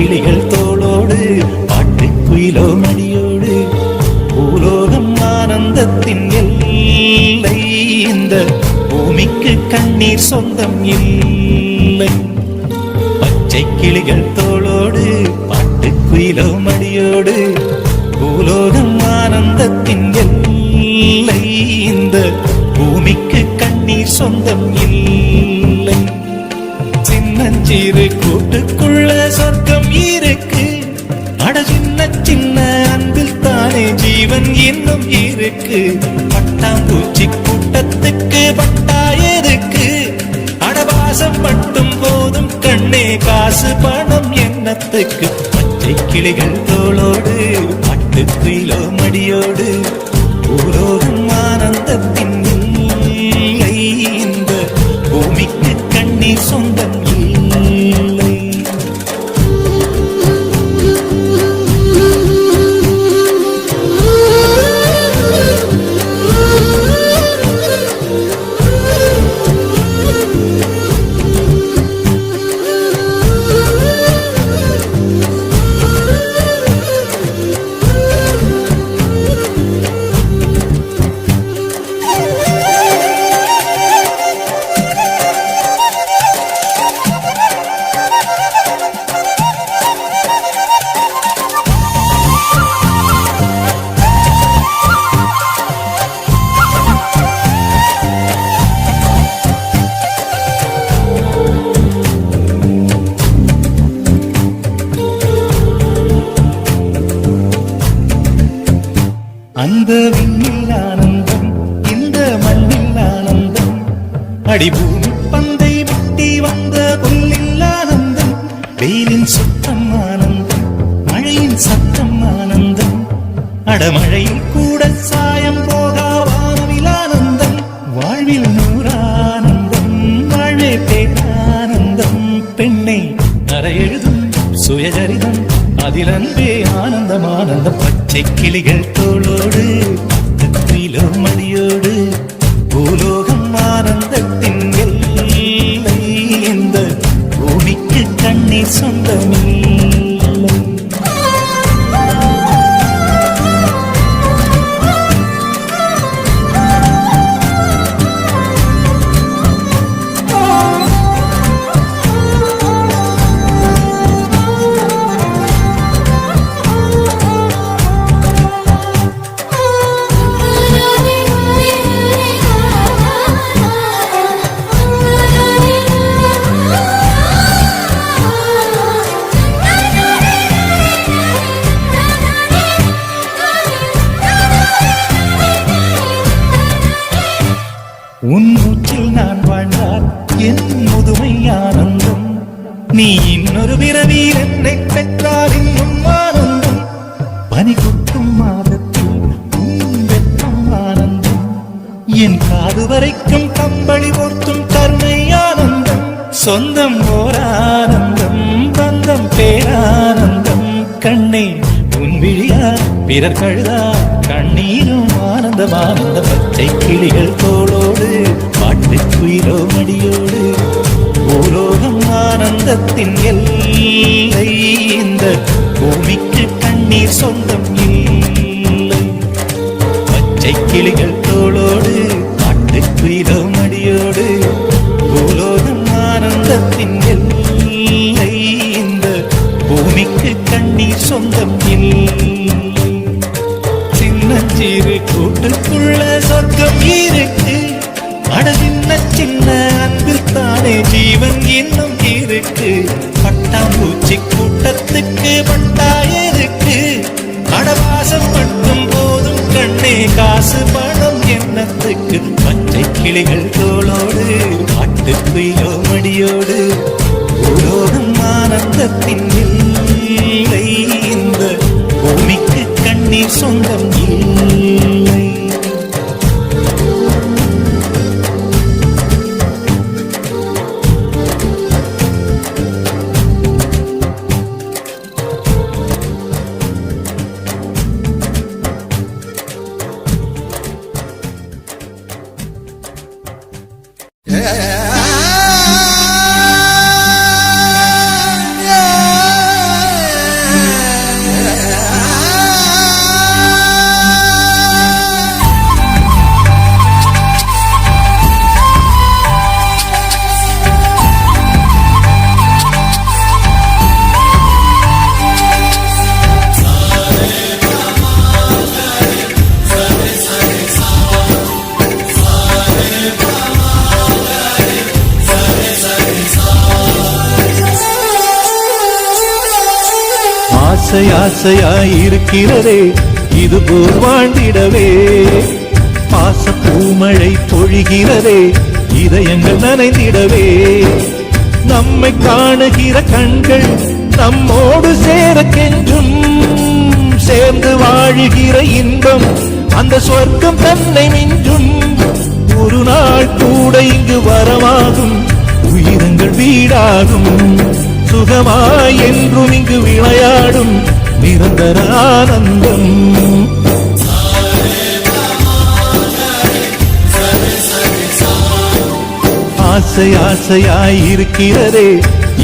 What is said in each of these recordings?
கிளிகள் தோளோடு பாட்டு குயிலோ மடியோடு பூலோகம் ஆனந்தத்தின் எல்லை. இந்த பூமிக்கு கண்ணீர் சொந்தம் இல்லை. பச்சை கிளிகள் தோளோடு பாட்டு குயிலோ மடியோடு பூலோகம் ஆனந்தத்தின் எல்லை. இந்த பூமிக்கு கண்ணீர் சொந்தம் இல்லை. சின்னஞ்சிறு கூட்டுக்குள்ள சொர்க்கம் இருக்கு. அட சின்ன சின்ன அன்பில் தானே ஜீவன் இன்னும் இருக்கு. பட்டாம்பூச்சி கூட்டத்துக்கு பட்டாயதுக்கு அடவாசம் பட்டும் போதும் கண்ணே காசு பணம் எண்ணத்துக்கு. பச்சை கிளிகள் தோளோடு பாட்டு குயிலோ மடியோடு பூலோகம் ஆனந்தத்தின் இல்லை. இந்த பூமிக்கு கண்ணீர் சொந்தம் இல்லை. அந்த விண்ணில் ஆனந்தம், இந்த மண்ணில் ஆனந்தம், அடிபூமி பந்தை விட்டி வந்த புல்லில் ஆனந்தம். வெயிலின் சுத்தம் ஆனந்தம், மழையின் சத்தம் ஆனந்தம், அடமழையில் கூட சாயம் போகா வானவில் ஆனந்தம். வாழ்வில் நூறானந்தம், வாழ்வே பேரானந்தம். பெண்ணை அறையெழுதும் சுயசரிதம், அதில் அன்பே ஆனந்தம் ஆனந்தம். பச்சை கிளிகள் தோளோடு குயிலோ மடியோடு பூலோகம் ஆனந்தத்தின் எல்லை. இந்த பூமிக்கு கண்ணீர் சொந்தமில்லை. உன் மூச்சில் நான் வாழ்ந்தால் என் முதுமை ஆனந்தம். நீ இன்னொரு பிறவியில் என்னை பெற்றால் இன்னும் ஆனந்தம். பனி கொட்டும் மாதத்தில் உன் வெப்பம் ஆனந்தம். என் காது வரைக்கும் கம்பளி போர்த்தும் கருணை ஆனந்தம். சொந்தம் ஓர் ஆனந்தம், பந்தம் பேரானந்தம். கண்ணே உன் விழியா பிறர் கழுதா கண்ணீரும் ஆனந்தம் ஆனந்த. பச்சை கிளிகள் தோளோடு பாட்டு குயிலோ மடியோடு பூலோகம் ஆனந்தத்தின் எல்லை. இந்த பூமிக்கு கண்ணீர் சொந்தம் இல்லை. பச்சை கிளிகள் தோளோடு பாட்டு குயிலோ மடியோடு பூலோகம் ஆனந்தத்தின் எல்லை. இந்த பூமிக்கு கண்ணீர் சொந்தம் இல்லை. சின்னஞ்சிறு கூட்டுக்குள்ள சொர்க்கம் இருக்கு. அட சின்ன சின்ன அன்பில் தானே ஜீவன் இன்னும் இருக்கு. பட்டாம்பூச்சி கூட்டத்துக்கு பட்டாயருக்கு அடவாசம் பட்டும் போதும் கண்ணே காசு பணம் எண்ணத்துக்கு. பச்சை கிளிகள் தோளோடு பாட்டு குயிலோ மடியோடு பூலோகம் ஆனந்தத்தின் இல்லை. இந்த பூமிக்கு கண்ணீர் சொந்தம் இல்லை. ஆசை ஆசையாயிருக்கிறதே இதுபோல் வாழ்ந்திடவே. பாச பூமழை பொழிகிறதே இதயங்கள் நனைந்திடவே. நம்மை காணுகிற கண்கள் நம்மோடு சேர கெஞ்சும். சேர்ந்து வாழுகிற இன்பம் அந்த சொர்க்கம் தன்னை மிஞ்சும். ஒரு நாள் கூட இங்கு வரமாகும், உயிரங்கள் வீடாகும். சுகமாய் என்றும் இங்கு விளையாடும் நிரந்தர ஆனந்தம். ஆசை ஆசையாயிருக்கிறதே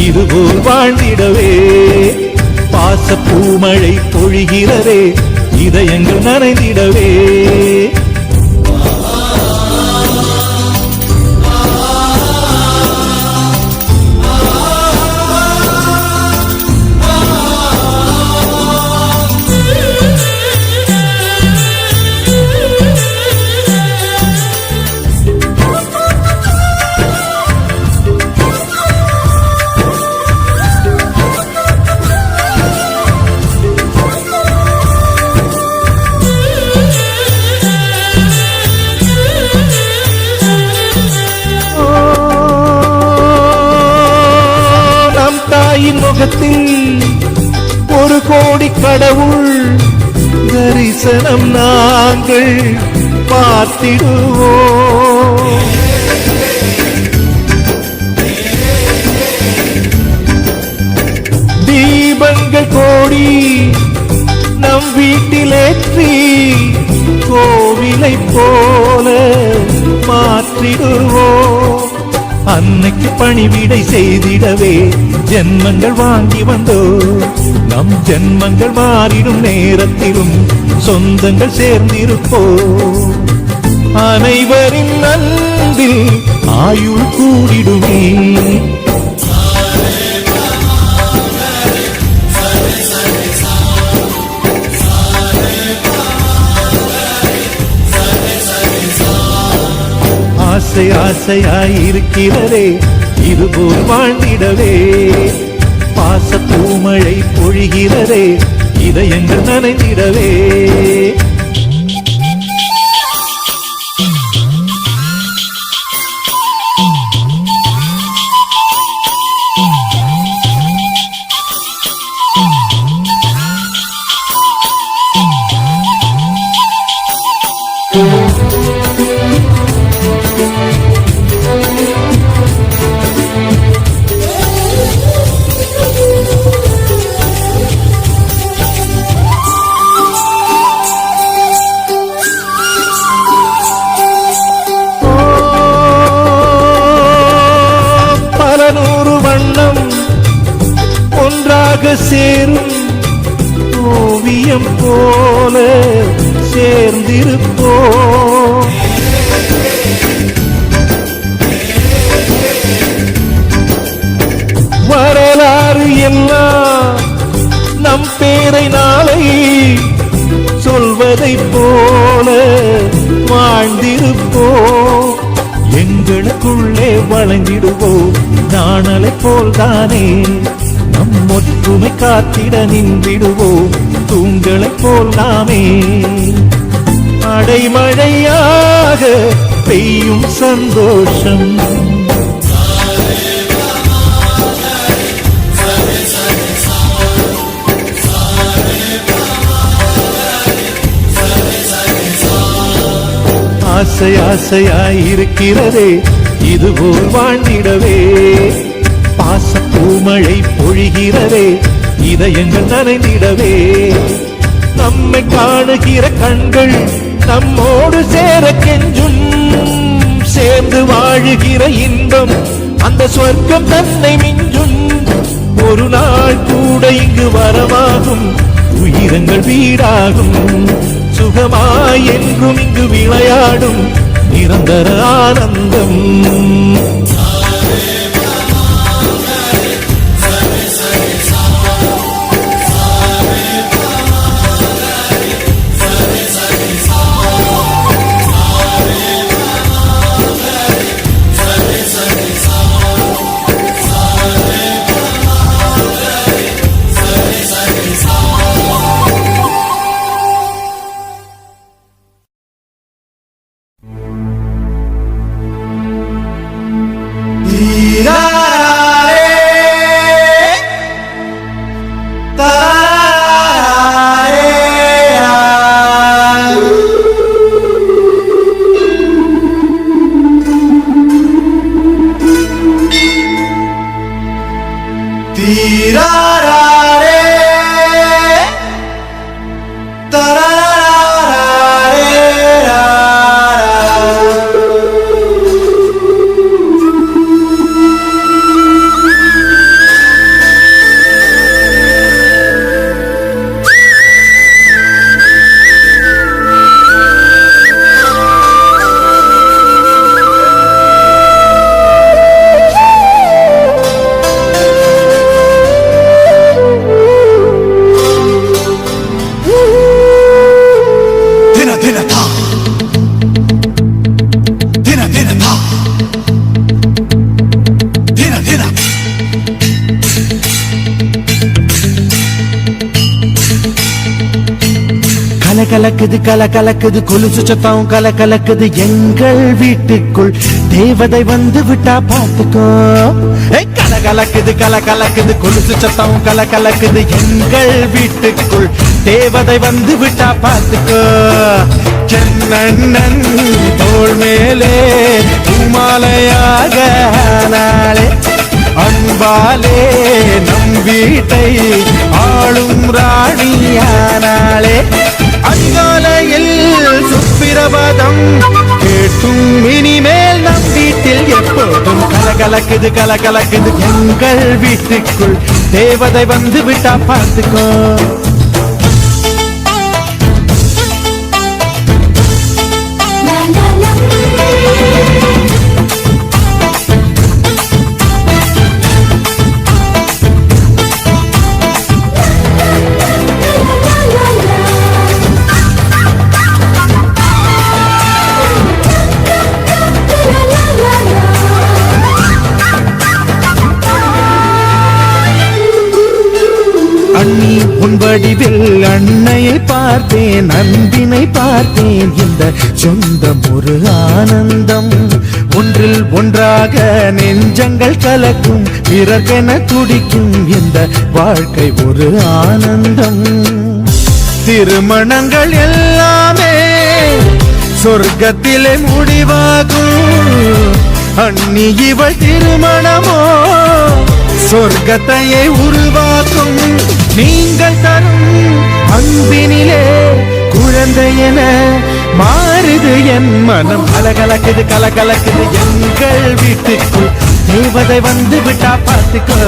இதுபோல் வாழ்ந்திடவே. பாச பூமழை பொழிகிறதே இதயங்கள் நனைந்திடவே. முகத்தில் ஒரு கோடி கடவுள் தரிசனம் நாங்கள் பார்த்திடுவோம். தீபங்கள் கோடி நம் வீட்டிலேற்றி கோவிலை போல மாற்றிடுவோம். அன்னைக்கு பணிவிடை செய்திடவே ஜென்மங்கள் வாங்கி வந்தோ. நம் ஜென்மங்கள் மாறிடும் நேரத்திலும் சொந்தங்கள் சேர்ந்திருப்போ. அனைவரின் அன்பில் ஆயுள் கூடிடுமே. ஆசை ஆசையாயிருக்கிறதே இதுபோல் வாழ்ந்திடவே. பாச பூமழை பொழிகிறதே இதயங்கள் நனைந்திடவே. சேரும் ஓவியம் போல சேர்ந்திருப்போ. வரலாறு எல்லாம் நம் பேரை நாளை சொல்வதை போல வாழ்ந்திருப்போ. எங்களுக்குள்ளே வளைந்திடுவோம் நாணலை போல்தானே. நம் ஒற்றுமை காத்திட நின்றிடுவோம் தூங்களைப் போல் நாமே. அடைமழையாக பெய்யும் சந்தோஷம். ஆசை ஆசையாயிருக்கிறதே இதுபோல் வாழ்ந்திடவே. பாச பூமழை பொழிகிறதே இதயங்கள் நனைந்திடவே. நம்மை காணுகிற கண்கள் நம்மோடு சேர கெஞ்சும். சேர்ந்து வாழுகிற இன்பம் அந்த சொர்க்கம் தன்னை மிஞ்சும். ஒரு நாள் கூட இங்கு வரமாகும், உயிரங்கள் வீடாகும். சுகமாய் என்றும் இங்கு விளையாடும் நிரந்தர ஆனந்தம். கலக்குது கலக்குது கொலுசு சத்தம் கலக்குது எங்கள் வீட்டுக்குள் தேவதை வந்து விட்டா பார்த்துக்கோ. கலக்குது கொலுசு சத்தம் கலக்குது எங்கள் வீட்டுக்குள் தேவதை வந்து விட்டா பார்த்துக்கோ. சென்னண்ணன் தோள் மேலே பூமாலையாக நாளே அன்பாலே நம் வீட்டை ஆளும் ராணியானாளே. அதிகாலையில் சுப்பிரபாதம் கேட்டும் இனிமேல் நம் வீட்டில் எப்போதும் கலக்குது எங்கள் வீட்டுக்குள் தேவதை வந்து விட்டா பார்த்துக்கோ. அண்ணி உன் வடிவில் அன்னையை பார்த்தேன், அன்பினை பார்த்தேன். இந்த சொந்தம் ஒரு ஆனந்தம், ஒன்றில் ஒன்றாக நெஞ்சங்கள் கலக்கும், பிறர்க்கென துடிக்கும் இந்த வாழ்க்கை ஒரு ஆனந்தம். திருமணங்கள் எல்லாமே சொர்க்கத்திலே முடிவாகும். அண்ணி இவள் திருமணமோ சொர்க்கத்தையே உருவாக்கும். நீங்கள் தரும் அன்பினிலே குழந்தையென மாறுது என் மனம். கலகலக்குது எங்கள் வீட்டுக்குள் தேவதை வந்து விட்டா பார்த்துக்கோ.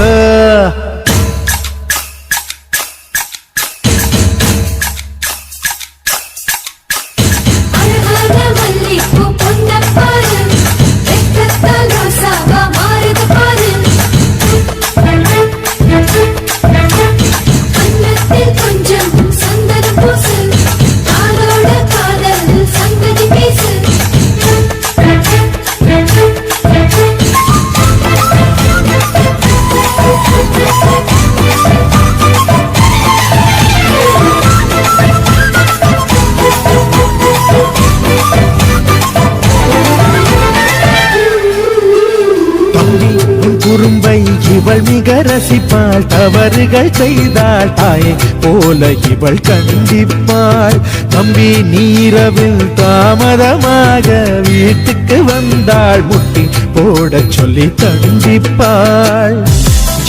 குறும்பை இவள் மிக ரசிப்பாள், தவறுகள் செய்தாள் தாயை போல இவள் கண்டிப்பாள். தம்பி நீரவில் தாமதமாக வீட்டுக்கு வந்தாள், முட்டி போட சொல்லி கண்டிப்பாள்.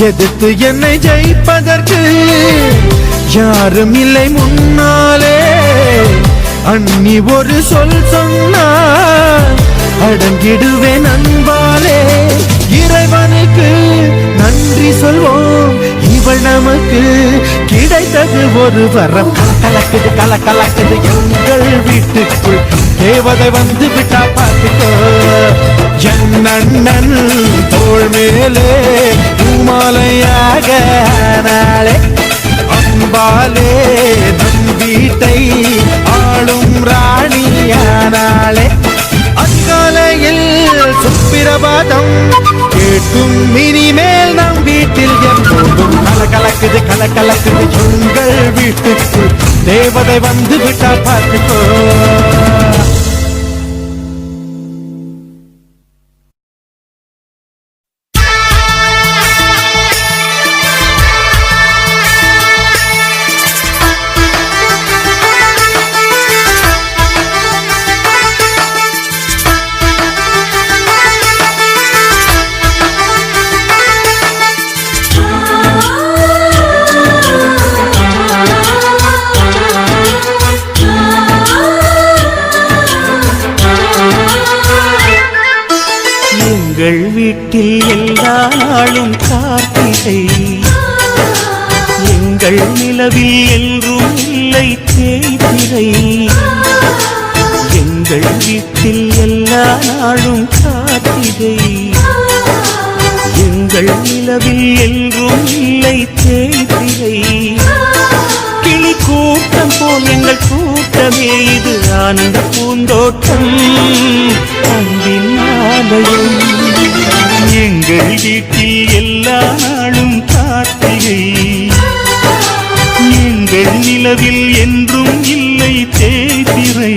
எதிர்த்து என்னை ஜெயிப்பதற்கு யாரும் இல்லை முன்னாலே. அண்ணி ஒரு சொல் சொன்னாள் அடங்கிடுவேன் அன்பாலே. இறைவனுக்கு நன்றி சொல்வோம், இவள் நமக்கு கிடைத்தது ஒரு வரம். கலக்குது எங்கள் வீட்டுக்குள் தேவதை வந்து விட்டா பார்த்துக்கோ. என் அண்ணன் தோள் மேலே பூமாலையாக நாளே அன்பாலே நம் வீட்டை ஆளும் ராணியானாளே. அதிகாலையில் சுப்பிரபாதம் கேட்கும் இனிமேல் நம் வீட்டில் எப்போதும் கலக்குது எங்கள் வீட்டுக்குள் தேவதை வந்து விட்டா பார்த்துக்கோ. வீட்டில் எல்லா நாளும் கார்த்திகை எங்கள் நிலவில் என்றும் இல்லை தேய்பிறை எங்கள் வீட்டில் எல்லா நாளும் கார்த்திகை எங்கள் நிலவில் என்றும் இல்லை தேய்பிறை கிளி கூட்டம் போல் எங்கள் கூட்டமே இது ஆனந்த பூந்தோட்டம் அன்பின் ஆலயம் எங்கள் வீட்டில் எல்லா நாளும் கார்த்திகை எங்கள் நிலவில் என்றும் இல்லை தேய்பிறை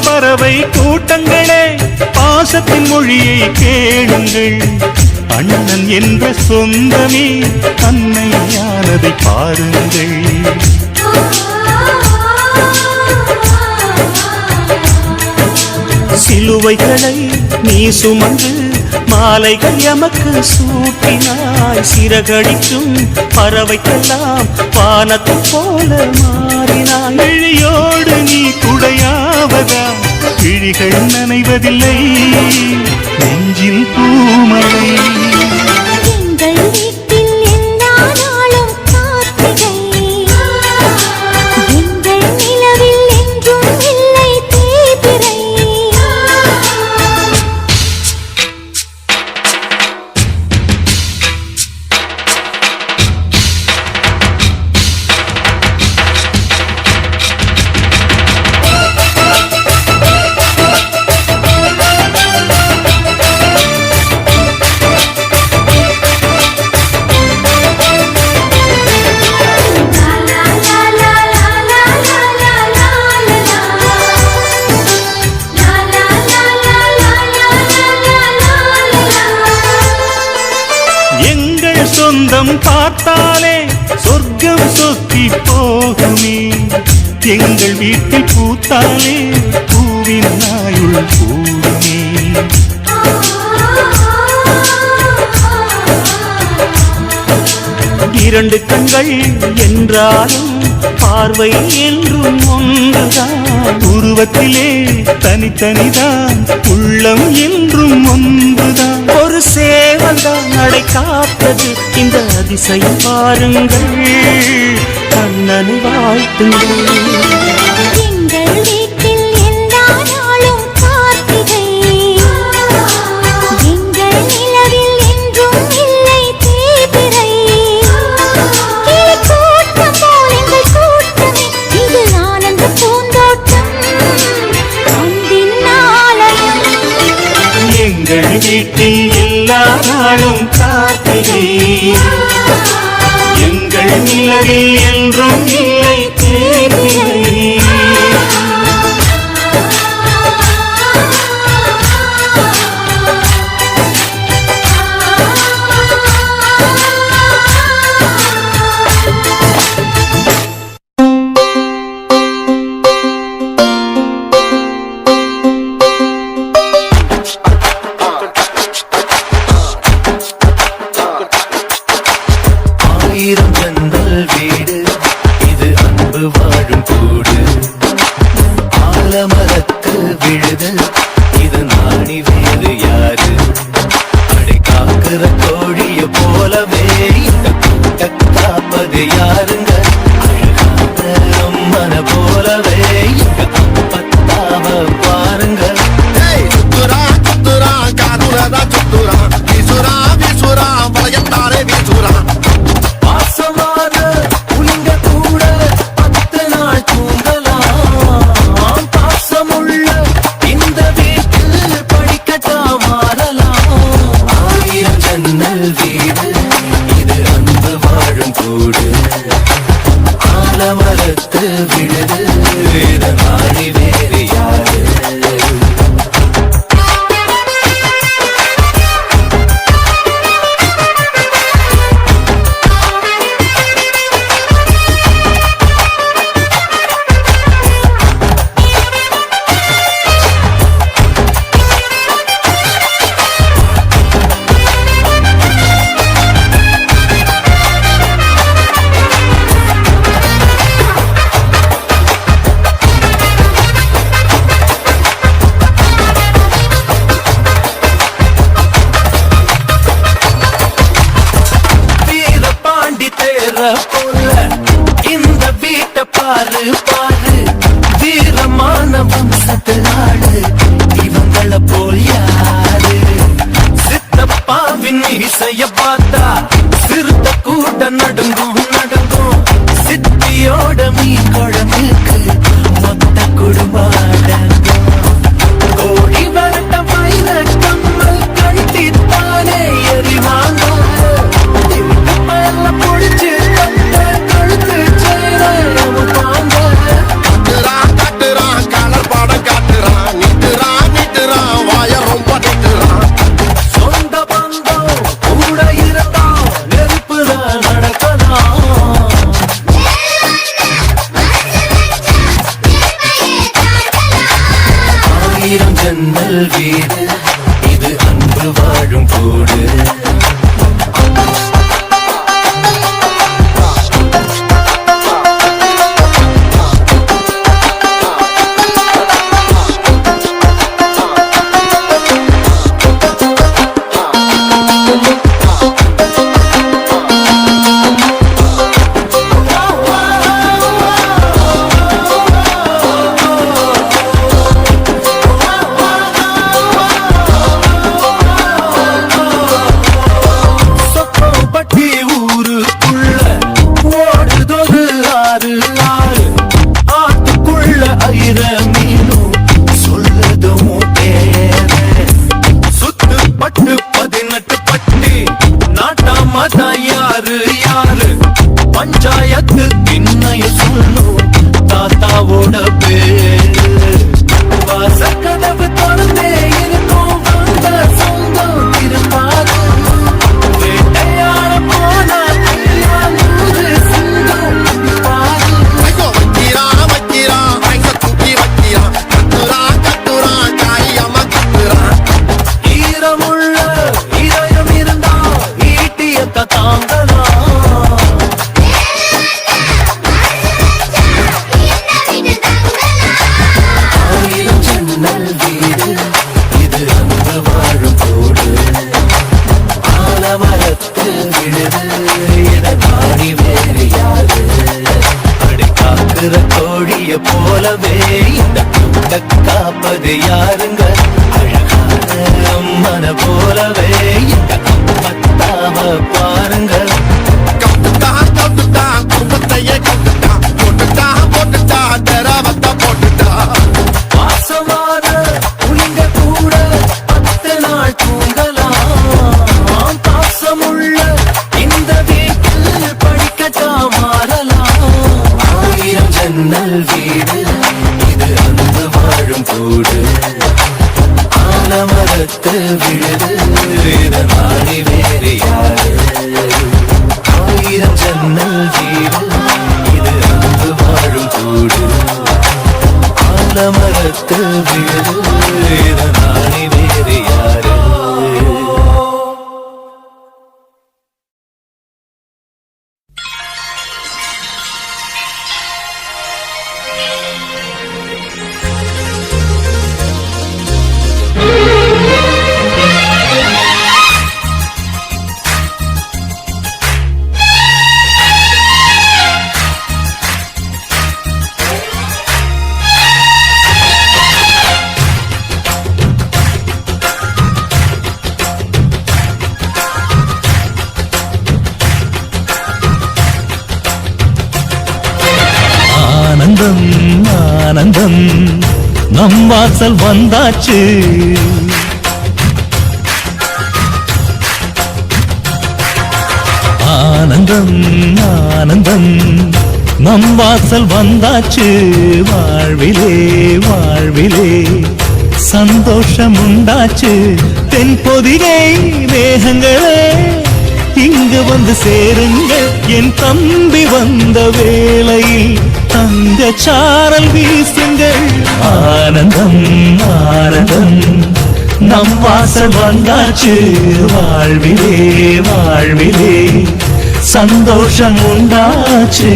பறவை கூட்டங்களே பாசத்தின் மொழியை கேளுங்கள் அண்ணன் என்ற சொந்தமே அன்னையானதை பாருங்கள் சிலுவைகளை நீ சுமந்து மாலைகள் எமக்கு சூட்டினாய் சிறகடிக்கும் பறவைக்கெல்லாம் வானத்தை போல மாறினாய் விழியோடு நீ குடையாவதா விழிகள் நனைவதில்லை நெஞ்சில் பூமழை சொந்தம் பார்த்தாலே சொர்க்கம் சொத்தி போகுமே எங்கள் வீட்டில் பூத்தாலே பூவின் நாயுள் கூடுமே இரண்டு கண்கள் என்றாலும் பார்வை என்றும் ஒன்றுதான் உருவத்திலே தனித்தனிதான் உள்ளம் என்றும் ஒன்றுதான் ஒரு சேவல்தான் நடை காத்தது இந்த அதிசயம் பாருங்கள் கண்ணனை வாழ்த்துங்கள் எங்கள் வீட்டில் எல்லா நாளும் கார்த்திகை எங்கள் நிலவில் என்றும் இல்லை தேய்பிறை கிளி கூட்டம் போல் எங்கள் கூட்டமே இது ஆனந்த பூந்தோட்டம் அன்பின் ஆலயம் எங்கள் வீட்டில் எல்லா நாளும் கார்த்திகை எங்கள் நிலவில் என்றும் இல்லை தேய்பிறை ஜன்னல் வீடு இது அன்பு வாழும் கூடு ஆலமரத்து விழுது இது நாணி வேறு யாரு அடை காக்கிற கோழிய போலவே இந்த கூட்ட காப்பது யாருங்க அழகான அம்மன போலவே இங்க அப்பத்தாவ பாருங்க சுத்துரா சுத்துரா காதுரதா சுத்துரா வீசுரா வீசுரா வளையத்தாரே வீசுரா ஜன்னல் வீடு இது அன்பு வாழும் கூடு ஜன்னல் வீடு இது அன்பு வாழும் கூடு பஞ்சாயத்து திண்ணைய சொல்லும் தாத்தாவோட பேரு வாசக்கதவு தொடர்ந்தே இருக்கும் அந்த சொந்தம் இருப்பாரு வேட்டையாட போனா சிங்கம் பாரு ஈரமுள்ள இதயம் இருந்தா ஈட்டியத்தை தாங்கலாம் கோழிய போலவே இந்த கூட்ட காப்பது யாருங்க அழகான அம்மன போலவே இந்த அம்மத்தாவ பாருங்க பாசமான புலிங்க கூட 10 நாள் தூங்கலாம் பாசமுள்ள இந்த வீட்டில் படிக்கட்டா மாறலாம் ஆயிரம் ஜன்னல் வீடு இது அன்பு வாழும் கூடு ஆலமரத்து விழுது நாடி வேறு யாரு ஆயிரம் ஜன்னல் வீடு இது அன்பு வாழும் கூடு ஆலமரத்து விழுது நாடி வேறு யாரு ஆனந்தம் நம் வாசல் வந்தாச்சு ஆனந்தம் நம் வாசல் வந்தாச்சு வாழ்விலே சந்தோஷம் உண்டாச்சு தென்பொதிகை மேகங்களே இங்கு வந்து சேருங்கள் என் தம்பி வந்த வேளையில் தங்க சாரல் வீசுங்கள் ஆனந்தம் நம் வாசல் வந்தாச்சு வாழ்விலே சந்தோஷம் உண்டாச்சு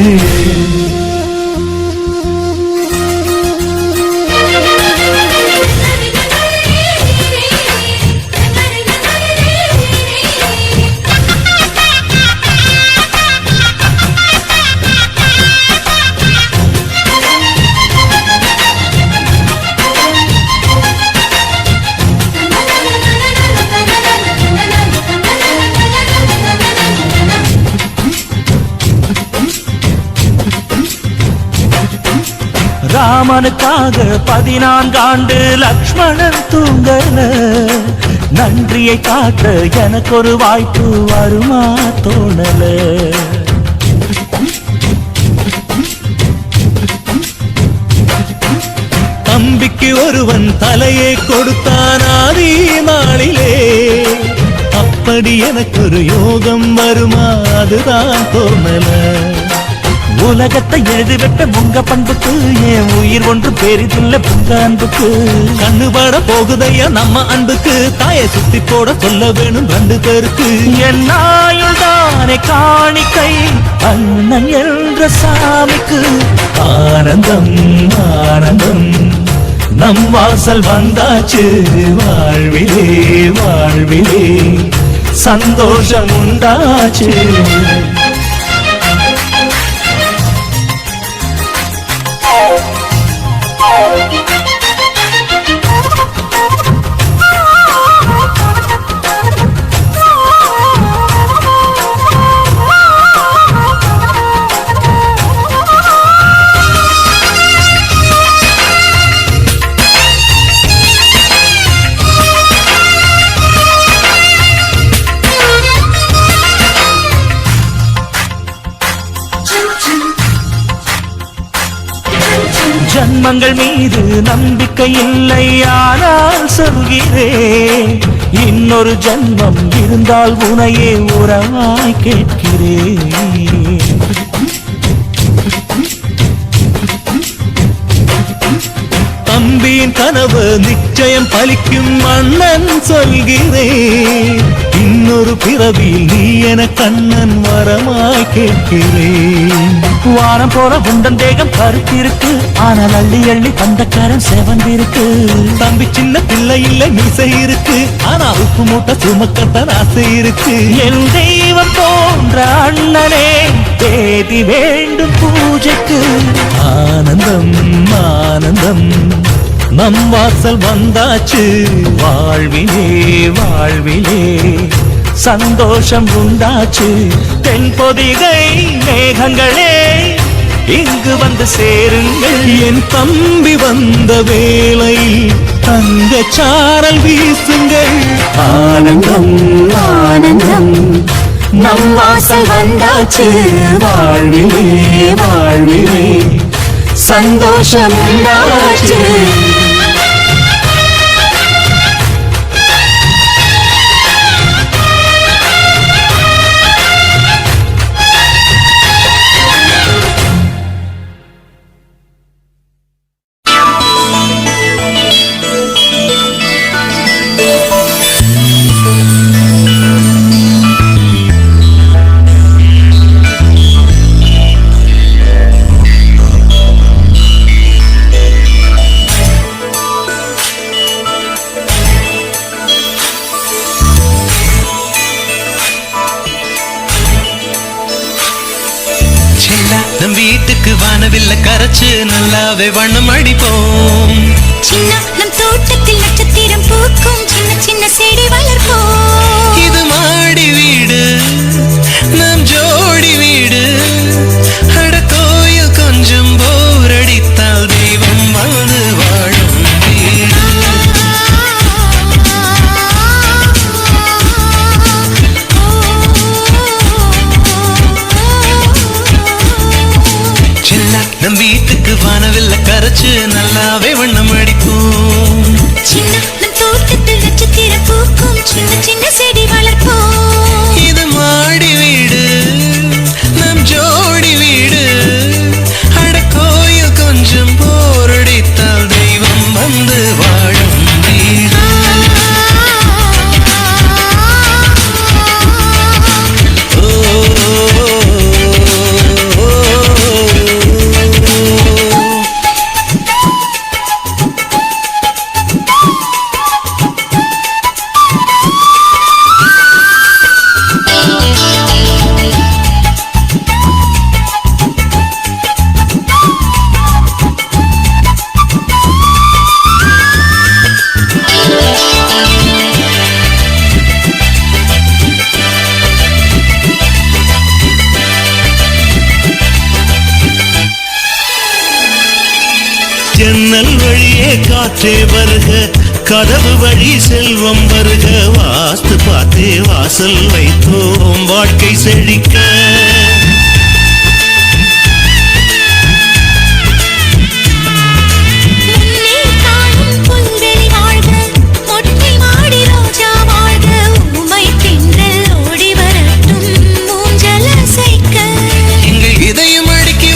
ராமனுக்காக 14 ஆண்டு லக்ஷ்மணன் தூங்கல நன்றியை காட்ட எனக்கு ஒரு வாய்ப்பு வருமா தோணல தம்பிக்கு ஒருவன் தலையை கொடுத்தான் ஆதி நாளிலே அப்படி எனக்கு ஒரு யோகம் வருமா அதுதான் தோணல உலகத்தை எழுதி வைப்ப உங்க பண்புக்கு என் உயிர் ஒன்று பெரிதில்ல உங்க அன்புக்கு கண்ணுபட போகுதையா நம்ம அன்புக்கு தாயை சுத்தி போட சொல்ல வேணும் 2 பேருக்கு என் ஆயுள் தானே காணிக்கை அண்ணன் என்ற சாமிக்கு ஆனந்தம் ஆனந்தம் நம் வாசல் வந்தாச்சு வாழ்விலே வாழ்விலே சந்தோஷம் உண்டாச்சு ஜன்மங்கள் மீது நம்பிக்கை இல்லை ஆனால் சொல்கிறேன் இன்னொரு ஜன்மம் இருந்தால் உனையே உறவாய் கேட்கிறேன் தம்பியின் கனவு நிச்சயம் பலிக்கும் அண்ணன் சொல்கிறேன் இன்னொரு பிறவியில் நீ என கண்ணன் வரமாய் கேட்கிறேன் வானம் போல உந்தன் தேகம் கருத்திருக்கு ஆனால் அள்ளி அள்ளி தந்தக்காரன் செவந்திருக்கு தம்பி சின்ன பிள்ளை இல்லை மீசை இருக்கு ஆனா உப்பு மூட்டை சுமக்கத்தான் ஆசை இருக்கு என் தெய்வம் போன்ற அண்ணனே தேதி வேண்டும் பூஜைக்கு ஆனந்தம் ஆனந்தம் நம் வாசல் வந்தாச்சு வாழ்விலே வாழ்விலே சந்தோஷம் உண்டாச்சு தென்பொதிகை மேகங்களே இங்கு வந்து சேருங்கள் என் தம்பி வந்த வேளை தங்க சாரல் வீசுங்கள் ஆனந்தம் ஆனந்தம் நம் வாசல் வந்தாச்சு வாழ்விலே வாழ்விலே சந்தோஷம் உண்டாச்சு நம் வீட்டுக்கு வானவில்ல கரைச்சு நல்லாவே வண்ணம் அடிப்போம் சின்ன நம் தோட்டத்தில் நட்சத்திரம் பூக்கும் சின்ன சின்ன செடி வளர்ப்போம் இது மாடி வீடு நம் ஜோடி வீடு அட கோயில் கொஞ்சம் போர் அடித்தால் தெய்வம் வந்து வாழும் வீடு நம் வீட்டுக்கு வானவில்ல கரைச்சு நல்லாவே வண்ணம் அடிப்போம் சின்ன நம் தோட்டத்தில் நட்சத்திரம் பூக்கும் சின்ன சின்ன செடி வளர்ப்போம் இது மாடி வீடு நம் ஜோடி வீடு அட கோயில் கொஞ்சம் போரடித்தால் தெய்வம் வந்து வாழும் வீடு ஜன்னல் வழியே காற்றே வருக கதவு வழி செல்வம் வருக வாஸ்து பார்த்தே வாசல் வைத்தோம் வாழ்க்கை செழிக்க எங்கள் இதயம் அடுக்கி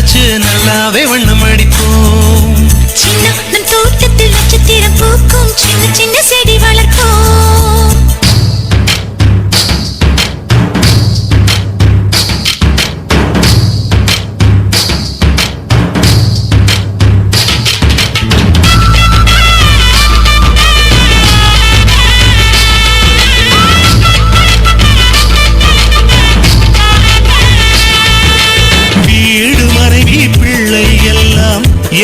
கரைச்சு நல்லாவே வண்ணம் அடிப்போம். சின்ன நம் தோட்டத்தில் நட்சத்திரம் பூக்கும் சின்ன சின்ன செடி வளர்ப்போம்.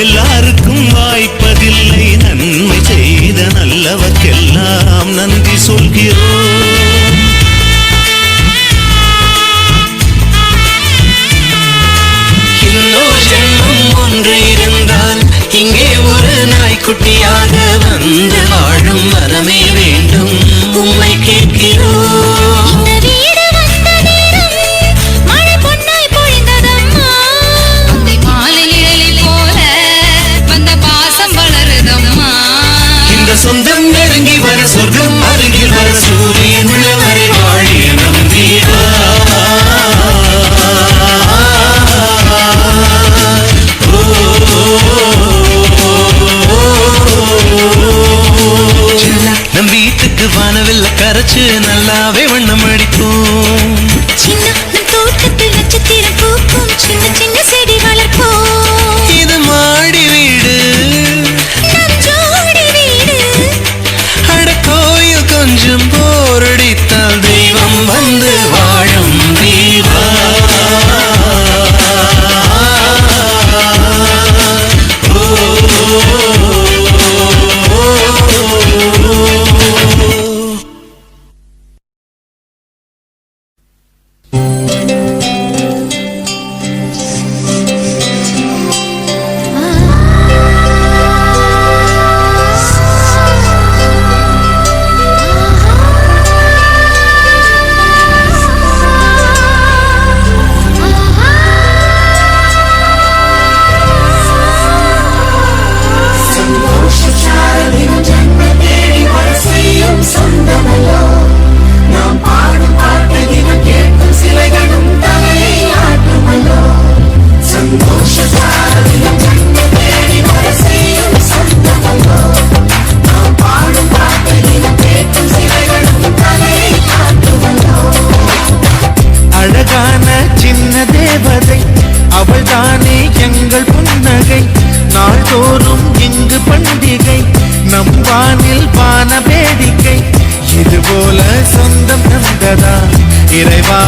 எல்லாருக்கும் வாய்ப்பதில்லை, நன்மை செய்த நல்லவர்க்கெல்லாம் நன்றி சொல்கிறோம். இன்னொரு ஜென்மம் ஒன்று இருந்தால் இங்கே ஒரு நாய்க்குட்டியாக வந்து வாழும் வரமே வேண்டும், உம்மை கேட்கிறோம். சொந்தம் நெருங்கி வர சொர்க்கம் அருகில் வர சூரியன் உள்ளவரை வாழிய நம்பிவா. நம் வீட்டுக்கு வானவில்ல கரைச்சு நல்லாவே வண்ணம் அடிப்போம். சின்ன நம் தோட்டத்தில் நட்சத்திரம் பூக்கும் சின்ன சின்ன செடி வளர்ப்போம். இது மாடி வீடு, கொஞ்சம் போரடித்தால் தெய்வம் வந்து வாழும் தீவா. நாள்தோறும் இங்கு பண்டிகை, நம் வானில் வான வேடிக்கை. இதுபோல சொந்தம் தந்ததா இறைவா,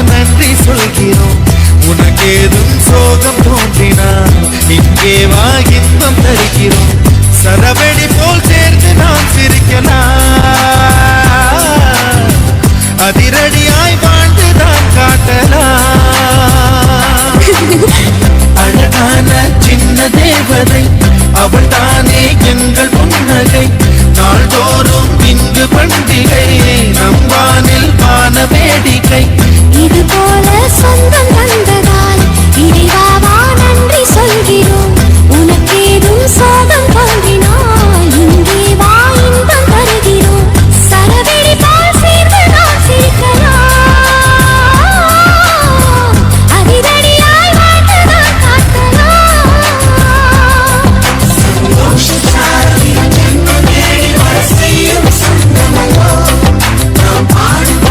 நன்றி சொல்கிறோம். உனக்கேதும் சோகம் தோன்றினால் இங்கே வா, இன்பம் தருகிறோம். சரவெடி போல் சேர்ந்து நாம் சிரிக்கலாம், அதிரடியாய் வாழ்ந்துதான் காட்டலாம். அழகான சின்ன தேவதை அவள் தானே எங்கள் புன்னகை. நாள்தோறும் இங்கு பண்டிகை, நம் வானில் வான வேடிக்கை. இது போல சொந்தம் தந்ததால் இறைவா நன்றி சொல்கிறோம். உனக்கேதும் சோகம் தோன்றினால் இங்கே வா, இன்பம் தருகிறோம். சரவெடி போல் சேர்ந்து நாம் சிரிக்கலாம், அதிரடியாய் வாழ்ந்துதான் காட்டலாம். சந்தோஷத்தால் ஜென்மம் தேடி வர செய்யும் சொந்தமல்லோ, நாம் பாடும்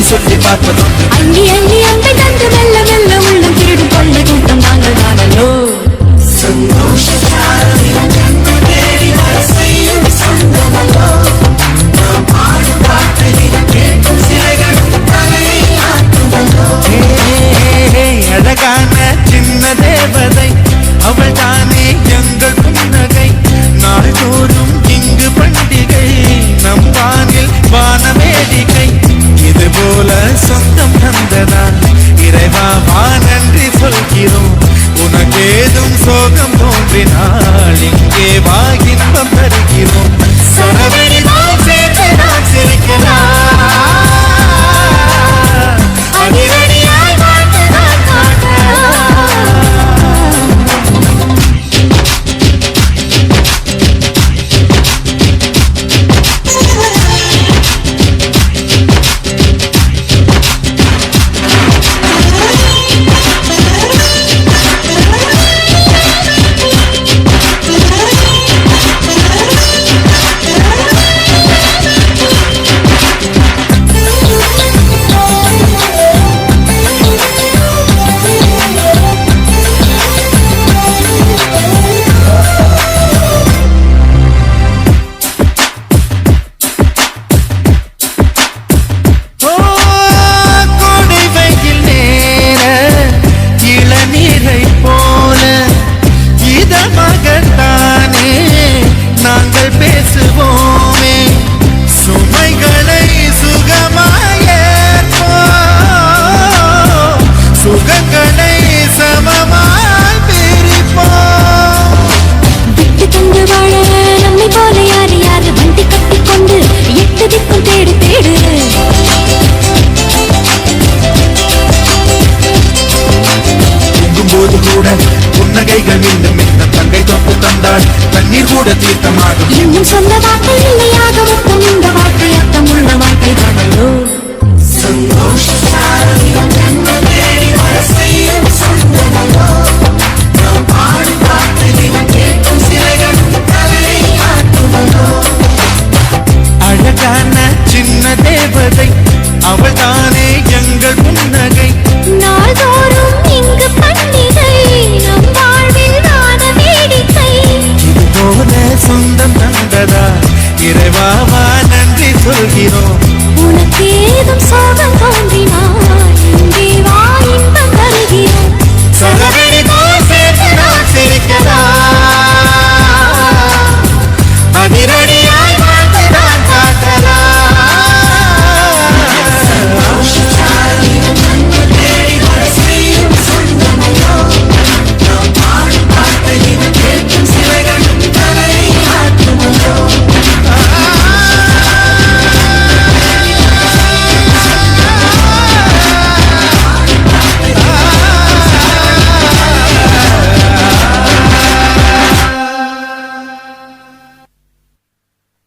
சொல்லி பார்ப்பதும் அள்ளி அள்ளி அம்பை தந்து மெல்ல மெல்ல உள்ளம் திருடும் கொள்ளை கூட்டம் நாங்கள் தானோ அழகான சின்ன தேவதை அவள் தானே எங்கள் புன்னகை நாள்தோறும் இங்கு பண்டிகை நம் வானில் வானவேடிக்கை இது போல சொந்தம் தந்ததா இறைவா நன்றி சொல்கிறோம் உனக்கேதும் சோகம் தோன்றினால் இங்கே வா இன்பம் தருகிறோம் சரவெளி நாம் சேர்ந்து நாம் சிரிக்கலாம் அதிரடியாய் வாழ்ந்து நான் காணலாம் புன்னகைகள் மீண்டும் இந்த தங்கை தொப்பு தந்தாள் தண்ணீர் கூட தீர்த்தமாகும் இன்னும் சொல்ல வார்த்தை இல்லையாக மொத்தம் இந்த வாழ்க்கை அர்த்தம் உள்ள வாழ்க்கை தானோ அழகான சின்ன தேவதை அவள் தானே